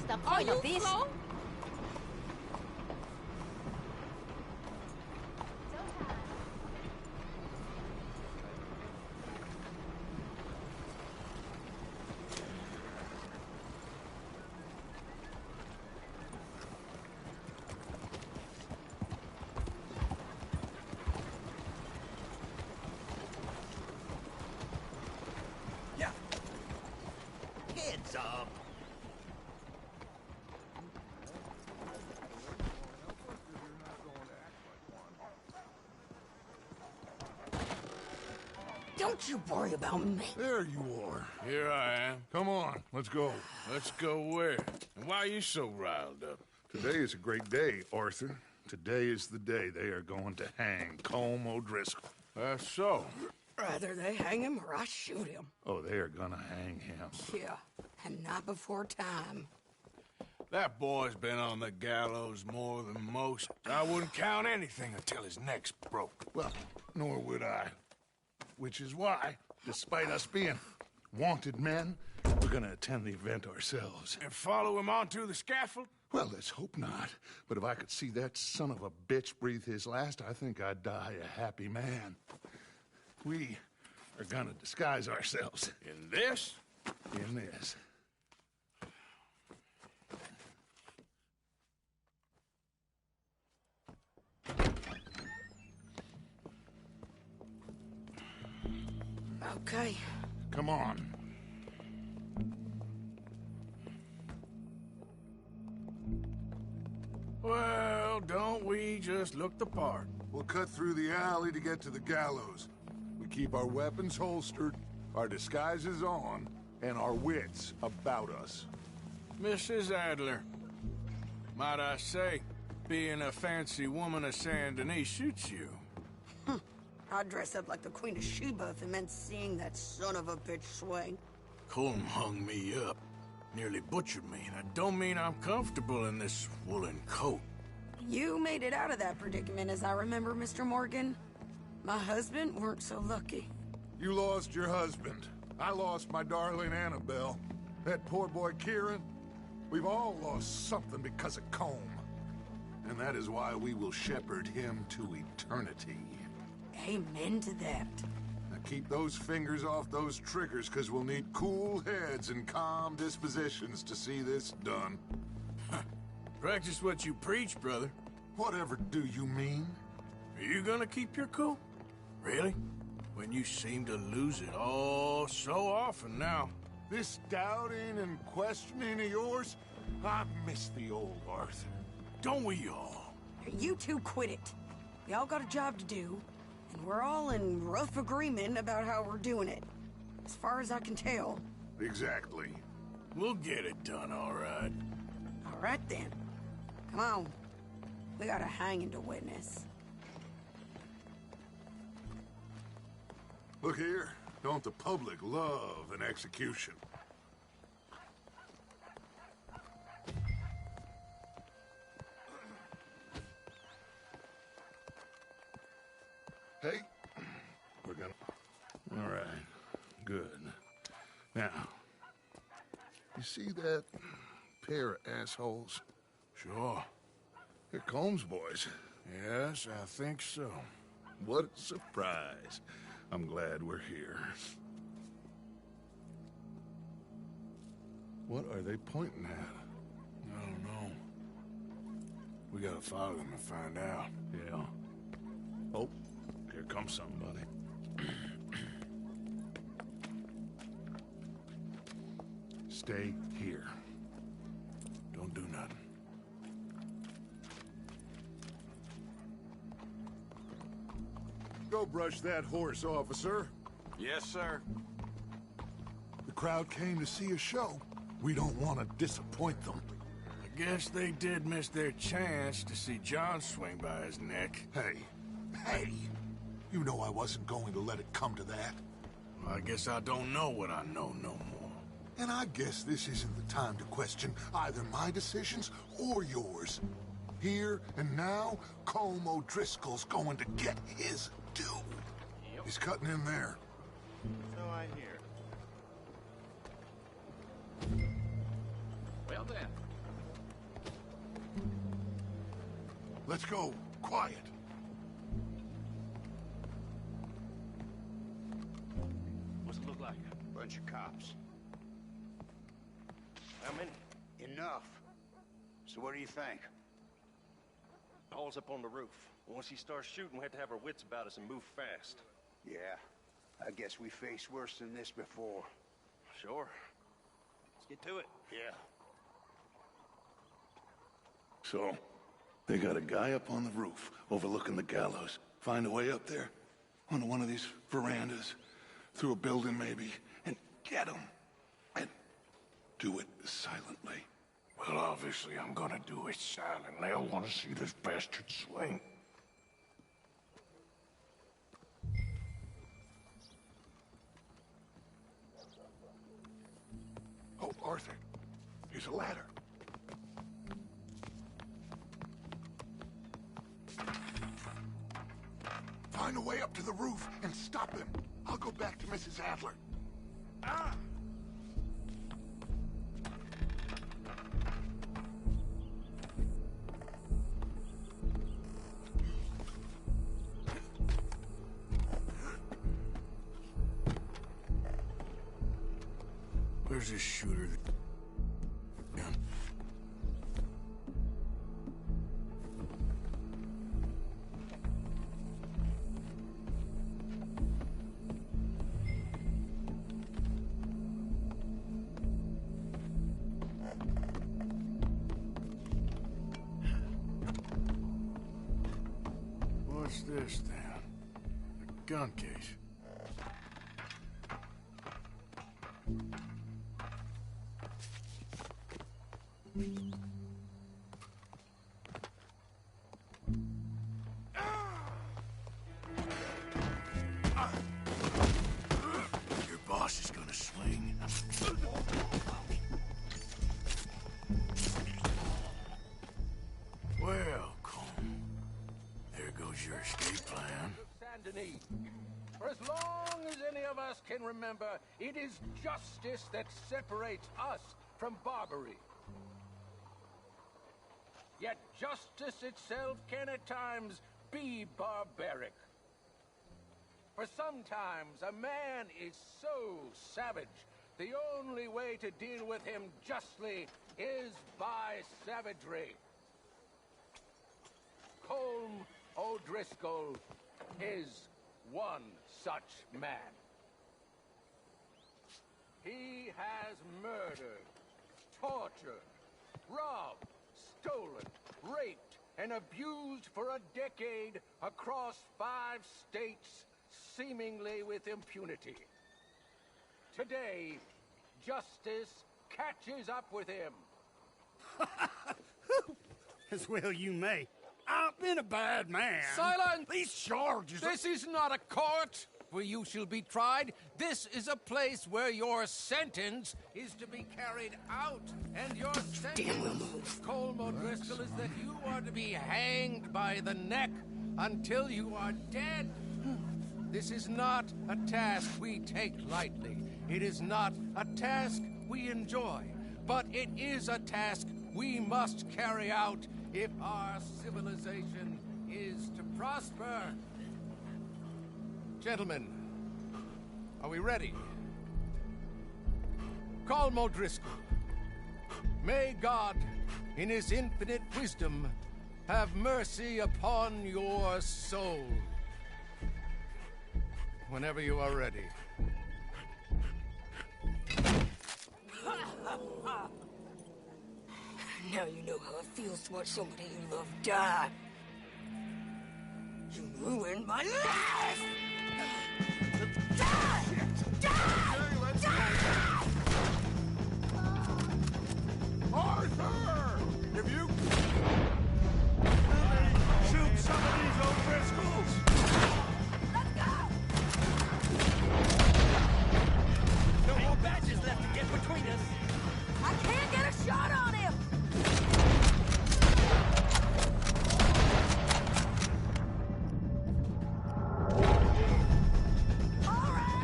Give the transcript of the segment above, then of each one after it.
the point of this? Flo? Yeah. Heads up. Don't you worry about me. There you are. Here I am. Come on, let's go. Let's go where? And why are you so riled up? Today is a great day, Arthur. Today is the day they are going to hang Colm Odriscle. That's so. Rather they hang him or I shoot him. Oh, they are gonna hang him. Yeah, and not before time. That boy's been on the gallows more than most. I wouldn't count anything until his neck's broke. Well, nor would I. Which is why, despite us being wanted men, we're gonna attend the event ourselves. And follow him onto the scaffold? Well, let's hope not. But if I could see that son of a bitch breathe his last, I think I'd die a happy man. We are gonna disguise ourselves. In this? In this. Okay. Come on. Well, don't we just look the part? We'll cut through the alley to get to the gallows. We keep our weapons holstered, our disguises on, and our wits about us. Mrs. Adler, might I say, being a fancy woman of Saint Denis suits you. I'd dress up like the Queen of Sheba if it meant seeing that son of a bitch swing. Colm hung me up, nearly butchered me. That don't mean I'm comfortable in this woolen coat. You made it out of that predicament, as I remember, Mr. Morgan. My husband weren't so lucky. You lost your husband. I lost my darling Annabelle. That poor boy Kieran. We've all lost something because of Colm. And that is why we will shepherd him to eternity. Amen to that. Now keep those fingers off those triggers, because we'll need cool heads and calm dispositions to see this done. Practice what you preach, brother. Whatever do you mean? Are you gonna keep your cool? Really? When you seem to lose it all so often now. This doubting and questioning of yours, I miss the old Arthur. Don't we all? You two quit it. We all got a job to do, and we're all in rough agreement about how we're doing it. As far as I can tell. Exactly. We'll get it done, all right. All right, then. Come on. We got a hanging to witness. Look here, don't the public love an execution? Hey, we're gonna... All right, good. Now, you see that pair of assholes? Sure. They're Colm's boys. Yes, I think so. What a surprise. I'm glad we're here. What are they pointing at? I don't know. We gotta follow them and find out. Yeah. Oh, here comes somebody. Stay here. Don't do nothing. Go brush that horse, officer. Yes, sir. The crowd came to see a show. We don't want to disappoint them. I guess they did miss their chance to see John swing by his neck. Hey, you know I wasn't going to let it come to that. Well, I guess I don't know what I know no more. And I guess this isn't the time to question either my decisions or yours. Here and now, Colm Odriscole's going to get his due. Yep. He's cutting in there. So I hear. Well then, Let's go. Quiet. What's it look like? Bunch of cops. How many? Enough. So what do you think? Paul's up on the roof. Once he starts shooting, we have to have our wits about us and move fast. Yeah. I guess we faced worse than this before. Sure. Let's get to it. Yeah. So, they got a guy up on the roof, overlooking the gallows. Find a way up there, onto one of these verandas, through a building maybe, and get him. And do it silently. Well, obviously I'm gonna do it silently. I want to see this bastard swing. Oh, Arthur, here's a ladder. Find a way up to the roof and stop him. I'll go back to Mrs. Adler. Ah! Where's this shooter? Yeah. What's this then? A gun case. Your boss is gonna swing. Well, Colm, there goes your escape plan. Saint Denis. For as long as any of us can remember, it is justice that separates us from barbary. Yet justice itself can at times be barbaric. For sometimes a man is so savage, the only way to deal with him justly is by savagery. Colm Odriscle is one such man. He has murdered, tortured, robbed, stolen, raped, and abused for a decade across 5 states, seemingly with impunity. Today, justice catches up with him. As well you may. I've been a bad man. Silence! These charges... This is not a court where you shall be tried. This is a place where your sentence is to be carried out. And your sentence, Colm Odriscle, is that you are to be hanged by the neck until you are dead. This is not a task we take lightly. It is not a task we enjoy. But it is a task we must carry out if our civilization is to prosper. Gentlemen, are we ready? Colm Odriscle, may God, in his infinite wisdom, have mercy upon your soul. Whenever you are ready. Now you know how it feels to watch somebody you love die. You ruined my life! Die! Die! Die! Arthur! If you... shoot some of these O'Driscolls! Let's go! No more badges left to get between us. I can't get a shot on him! All right!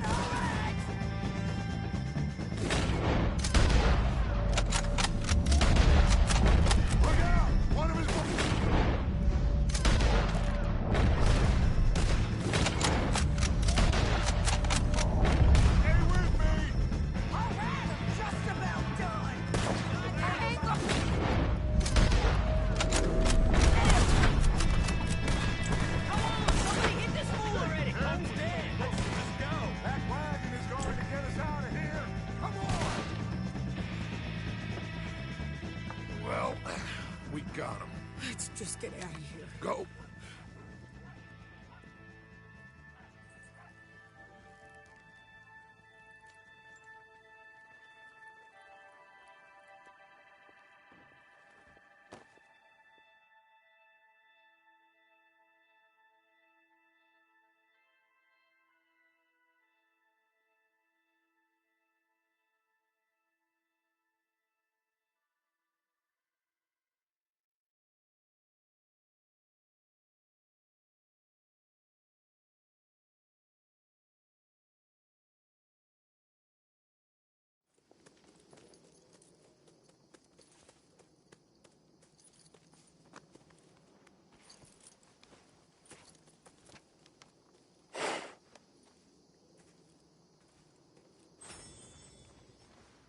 Just get out of here. Go.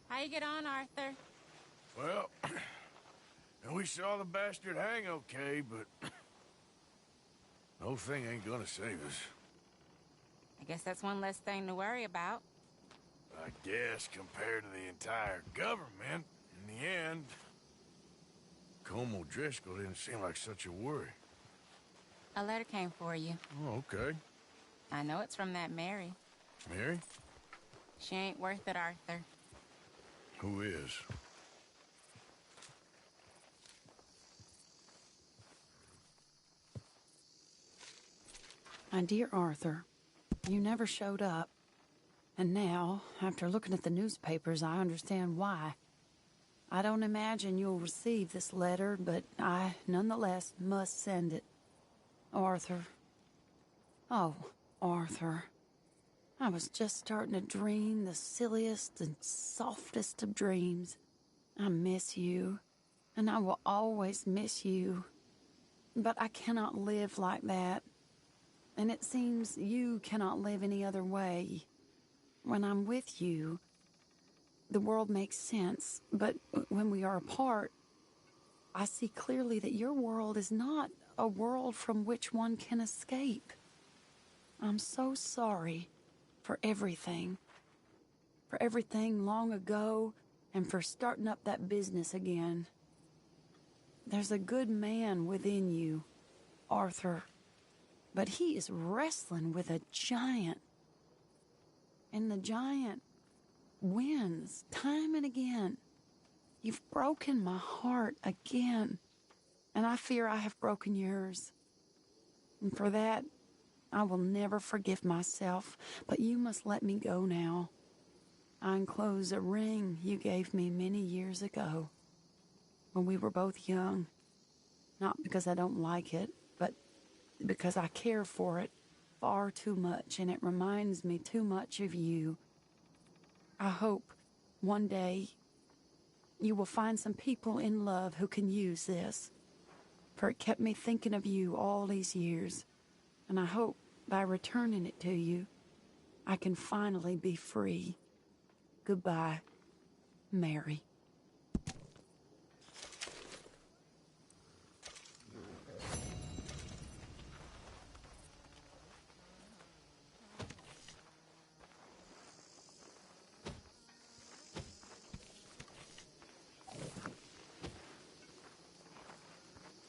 How you get on, Arthur? Well, and we saw the bastard hang okay, but the whole thing ain't gonna save us. I guess that's one less thing to worry about. I guess compared to the entire government, in the end, Colm Odriscle didn't seem like such a worry. A letter came for you. Oh, okay. I know it's from that Mary. Mary? She ain't worth it, Arthur. Who is? My dear Arthur, you never showed up. And now, after looking at the newspapers, I understand why. I don't imagine you'll receive this letter, but I, nonetheless, must send it. Arthur. Oh, Arthur. I was just starting to dream the silliest and softest of dreams. I miss you, and I will always miss you. But I cannot live like that. And it seems you cannot live any other way. When I'm with you, the world makes sense. But when we are apart, I see clearly that your world is not a world from which one can escape. I'm so sorry for everything. For everything long ago, and for starting up that business again. There's a good man within you, Arthur. But he is wrestling with a giant. And the giant wins time and again. You've broken my heart again. And I fear I have broken yours. And for that, I will never forgive myself. But you must let me go now. I enclose a ring you gave me many years ago, when we were both young. Not because I don't like it, but because I care for it far too much, and it reminds me too much of you. I hope one day you will find some people in love who can use this, for it kept me thinking of you all these years, and I hope by returning it to you, I can finally be free. Goodbye, Mary.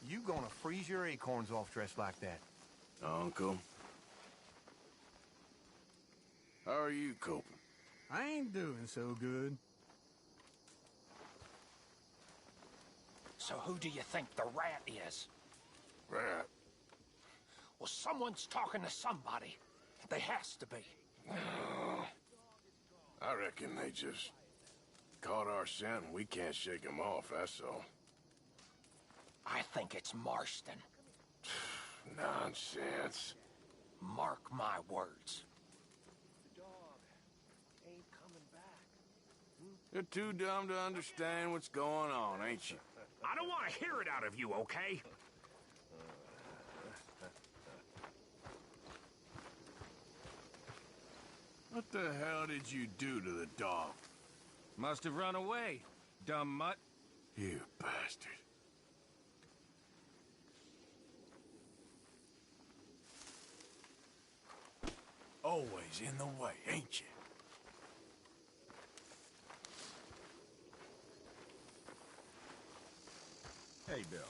You gonna freeze your acorns off dressed like that? Uncle. How are you coping? I ain't doing so good. So who do you think the rat is? Rat. Well, someone's talking to somebody. They has to be. I reckon they just caught our scent and we can't shake them off, that's all. I think it's Marston. Nonsense. Mark my words. You're too dumb to understand what's going on, ain't you? I don't want to hear it out of you, okay? What the hell did you do to the dog? Must have run away, dumb mutt. You bastard. Always in the way, ain't you? Hey, Bill.